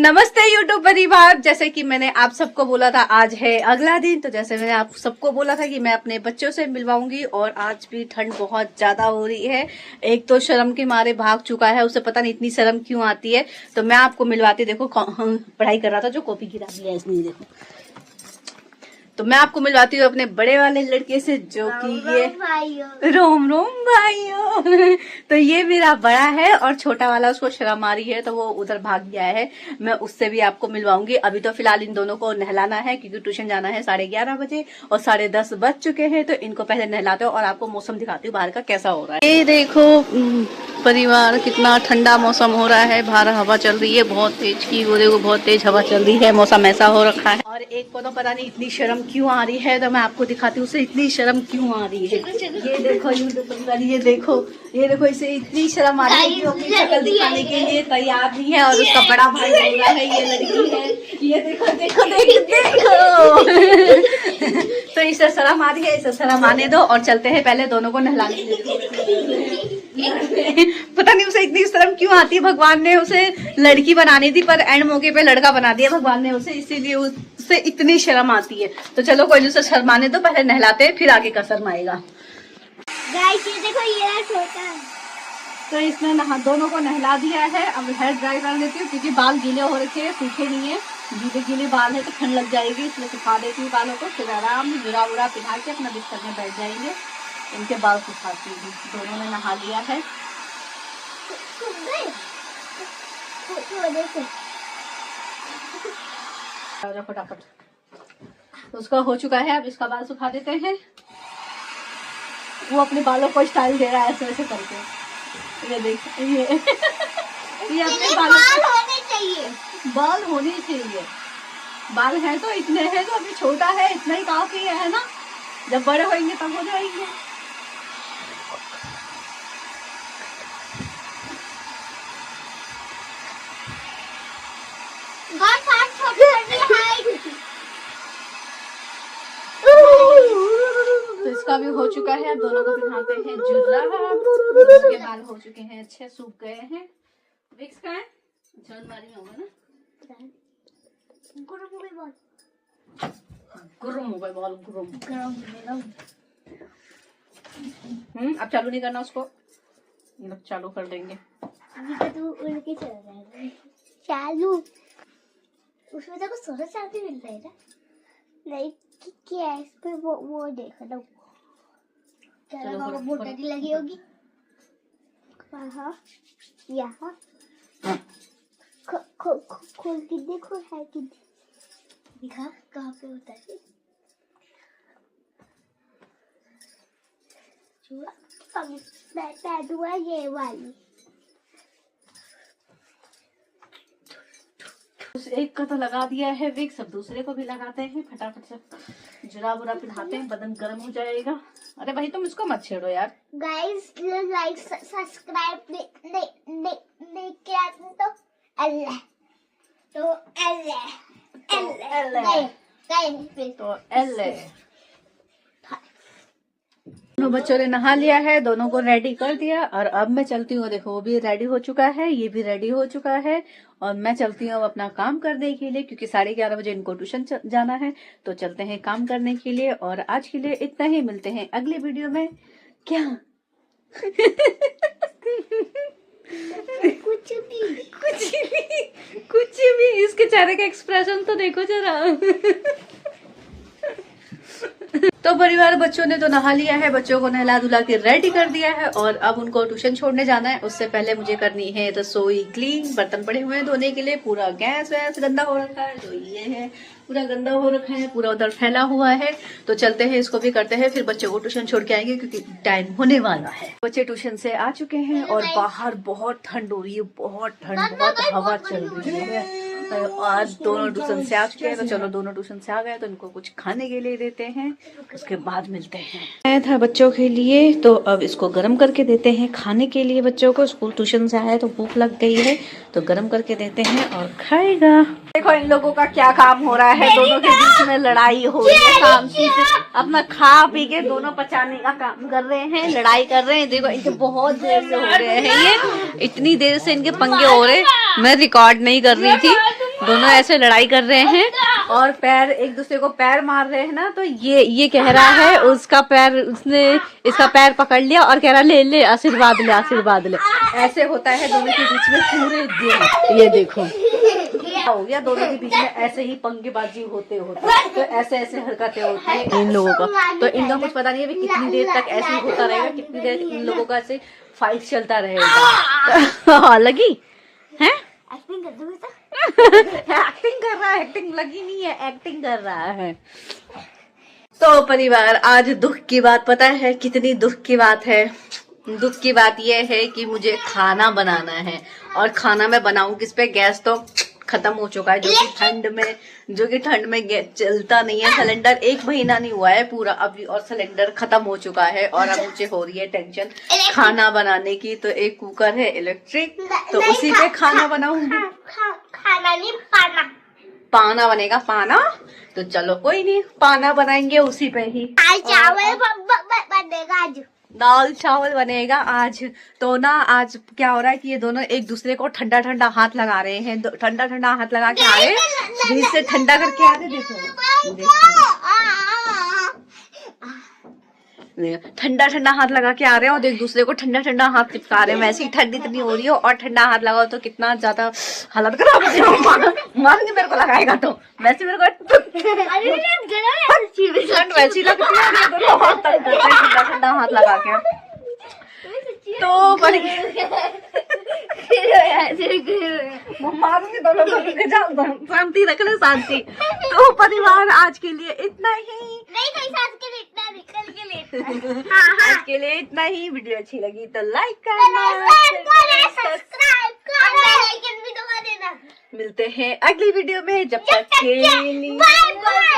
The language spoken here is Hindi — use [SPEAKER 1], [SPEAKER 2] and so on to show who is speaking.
[SPEAKER 1] नमस्ते यूट्यूब परिवार। जैसे कि मैंने आप सबको बोला था आज है अगला दिन, तो जैसे मैंने आप सबको बोला था कि मैं अपने बच्चों से मिलवाऊंगी, और आज भी ठंड बहुत ज्यादा हो रही है। एक तो शर्म के मारे भाग चुका है, उसे पता नहीं इतनी शर्म क्यों आती है। तो मैं आपको मिलवाती, देखो पढ़ाई कर रहा था जो कॉपी गिरा दिया इसने, देखो। तो मैं आपको मिलवाती हूँ अपने बड़े वाले लड़के से, जो कि ये रोम रोम भाइयों। तो ये मेरा बड़ा है और छोटा वाला उसको शर्म आ रही है तो वो उधर भाग गया है। मैं उससे भी आपको मिलवाऊंगी। अभी तो फिलहाल इन दोनों को नहलाना है क्योंकि ट्यूशन जाना है 11:30 बजे और 10:30 बज चुके हैं। तो इनको पहले नहलाते हो और आपको मौसम दिखाती हूँ बाहर का कैसा हो रहा है। ये देखो परिवार, कितना ठंडा मौसम हो रहा है। बाहर हवा चल रही है बहुत तेज की, वो देखो बहुत तेज हवा चल रही है। मौसम ऐसा हो रखा है। और एक को तो पता नहीं इतनी शर्म क्यों आ रही है, तो मैं आपको दिखाती हूँ उसे इतनी शर्म क्यों आ रही है। ये देखो यूट्यूब, ये देखो इसे इतनी शर्म आ रही है कि वो अपनी शक्ल दिखाने के लिए तैयार नहीं है। और उसका बड़ा भाई बोल रहा है ये लड़की है। ये देखो देखो देखो देखो। तो इसे शर्म आ रही है, इसे शर्म आने दो और चलते हैं पहले दोनों को नहलाने देते। पता नहीं उसे इतनी शर्म क्यों आती है। भगवान ने उसे लड़की बनानी थी पर एंड मौके पे लड़का बना दिया भगवान ने उसे, इसीलिए उससे इतनी शर्म आती है। तो चलो कोई उसे शर्माने दो, पहले नहलाते हैं फिर आगे का शर्म आएगा।
[SPEAKER 2] गाइस ये देखो ये छोटा है।
[SPEAKER 1] तो इसने दोनों को नहला दिया है। अब हेयर ड्राई कर लेती हूँ क्योंकि बाल गीले हो रखे हैं, सूखे नहीं है। गीले बाल है तो ठंड लग जाएगी, इसलिए सुखा देती हूँ बालों को। फिर आराम से जुड़ा उड़ा पिला के अपना बिस्तर में बैठ जाएंगे। इनके बाल सुखाती हूँ। दोनों ने नहा लिया है। फटाफट तो उसका हो चुका है। अब इसका बाल सुखा देते हैं। वो अपने बालों को स्टाइल दे रहा है ऐसे ऐसे करके। ये देख ये अपने बाल
[SPEAKER 2] होने चाहिए,
[SPEAKER 1] बाल होने चाहिए। बाल है तो इतने हैं, तो अभी छोटा है, इतना ही काफी है ना। जब बड़े होंगे तब हो जाएंगे। तो इसका भी हो चुका है। अब दोनों को पिघाते हैं जुर्रा। दोनों के बाल हो चुके हैं, अच्छे सूख गए हैं। विक्स का है झड़ मारी होगा ना।
[SPEAKER 2] गुरुम हो गए बॉल,
[SPEAKER 1] अब चालू नहीं करना उसको, चालू कर देंगे।
[SPEAKER 2] अभी तो उनके चल रहा है चालू। उसमें तो कुछ 16 साल भी मिल रहा है ना। नहीं क्या है इस पे वो देखो ना, चलो मोटर की लगी होगी। हाँ यहाँ खोल के देखो है कि दिखा कहाँ पे होता है। बैठ हुआ ये वाली।
[SPEAKER 1] एक का तो लगा दिया है विक्स, अब दूसरे को भी लगाते हैं। फटाफट से जुरा बुरा पिघाते हैं, बदन गर्म हो जाएगा। अरे भाई तुम इसको मत छेड़ो यार।
[SPEAKER 2] गाइस लाइक सब्सक्राइब नहीं किया तो अल्लाह
[SPEAKER 1] दोनों बच्चों ने नहा लिया है, दोनों को रेडी कर दिया। और अब मैं चलती हूँ। देखो वो भी रेडी हो चुका है, ये भी रेडी हो चुका है। और मैं चलती हूँ अब अपना काम करने के लिए क्योंकि 11:30 बजे इनको ट्यूशन जाना है। तो चलते हैं काम करने के लिए। और आज के लिए इतना ही, मिलते हैं अगले वीडियो में। क्या कुछ भी इसके चेहरे का एक्सप्रेशन तो देखो जरा। तो परिवार, बच्चों ने तो नहा लिया है, बच्चों को नहला धुला के रेडी कर दिया है। और अब उनको ट्यूशन छोड़ने जाना है। उससे पहले मुझे करनी है रसोई क्लीन। बर्तन पड़े हुए हैं धोने के लिए, पूरा गैस वैस गंदा हो रखा है। तो ये है पूरा गंदा हो रखा है, पूरा उधर फैला हुआ है। तो चलते हैं इसको भी करते हैं, फिर बच्चों को ट्यूशन छोड़ के आएंगे क्योंकि टाइम होने वाला है। बच्चे ट्यूशन से आ चुके हैं और बाहर बहुत ठंड हो रही है, बहुत ठंड, बहुत हवा चल रही है। आज दोनों ट्यूशन से आ चुके हैं, तो चलो दोनों ट्यूशन से आ गए तो इनको कुछ खाने के लिए देते हैं, उसके बाद मिलते हैं। आया था बच्चों के लिए, तो अब इसको गर्म करके देते हैं खाने के लिए। बच्चों को स्कूल ट्यूशन से आया तो भूख लग गई है, तो गर्म करके देते हैं और खाएगा। देखो इन लोगों का क्या काम हो रहा है, दोनों के बीच में लड़ाई हो रही है। शांति से अपना खा पी के दोनों पचाने का काम कर रहे हैं, लड़ाई कर रहे हैं। देखो इनके बहुत देर से हो रहे हैं, ये इतनी देर से इनके पंगे हो रहे। मैं रिकॉर्ड नहीं कर रही थी दोनों ऐसे लड़ाई कर रहे हैं और पैर एक दूसरे को पैर मार रहे हैं ना, तो ये कह रहा है उसका पैर, उसने इसका पैर पकड़ लिया और कह रहा ले ले आशीर्वाद ले आशीर्वाद ले। ऐसे होता है दोनों के बीच में पूरे दिन। ये देखो हो गया दोनों के बीच में ऐसे ही पंगेबाजी होते होते, तो ऐसे ऐसे हरकतें होती है इन लोगों का। तो इनका कुछ पता नहीं है कितनी देर तक ऐसे ही होता रहेगा, कितनी देर इन लोगों का ऐसे फाइट चलता रहेगा। लगी है
[SPEAKER 2] एक्टिंग कर दूंगी
[SPEAKER 1] एक्टिंग कर रहा है, एक्टिंग लगी नहीं है, एक्टिंग कर रहा है। तो परिवार, आज दुख की बात पता है कितनी दुख की बात है? दुख की बात यह है कि मुझे खाना बनाना है और खाना मैं बनाऊं किस पे? गैस तो खत्म हो चुका है, जो कि ठंड में गैस चलता नहीं है। सिलेंडर 1 महीना नहीं हुआ है पूरा अभी और सिलेंडर खत्म हो चुका है और अब मुझे हो रही है टेंशन खाना बनाने की। तो एक कुकर है इलेक्ट्रिक, तो उसी पे खाना बनाऊंगी।
[SPEAKER 2] खाना नहीं पाना,
[SPEAKER 1] पाना बनेगा पाना। तो चलो कोई नहीं, पाना बनाएंगे उसी पे ही।
[SPEAKER 2] चावल बनेगा आज,
[SPEAKER 1] दाल चावल बनेगा आज। तो ना आज क्या हो रहा है कि ये दोनों एक दूसरे को ठंडा ठंडा हाथ लगा रहे हैं, ठंडा ठंडा हाथ लगा के आ रहे हैं, फ्रिज से ठंडा करके आ रहे। देखो ठंडा ठंडा हाथ लगा के आ रहे हैं और एक दूसरे को ठंडा ठंडा हाथ चिपका रहे हैं। वैसे ही ठंडी इतनी हो रही हो और ठंडा हाथ लगाओ तो कितना ज्यादा हालत खराब हो जाएगी। मारेंगे मेरे को लगाएगा तो वैसे मेरे को ठंड वैसी लगती है, दोनों हाथ तक करते हैं ठंडा ठंडा हाथ लगा के। तो मारूंगी दोनों को, शांति रख ले शांति। तो परिवार आज के लिए इतना ही, आज के लिए इतना ही। वीडियो अच्छी लगी तो लाइक करना,
[SPEAKER 2] सब्सक्राइब करना, लेकिन भी दबा देना।
[SPEAKER 1] मिलते हैं अगली वीडियो में, जब तक के लिए
[SPEAKER 2] बाय बाय।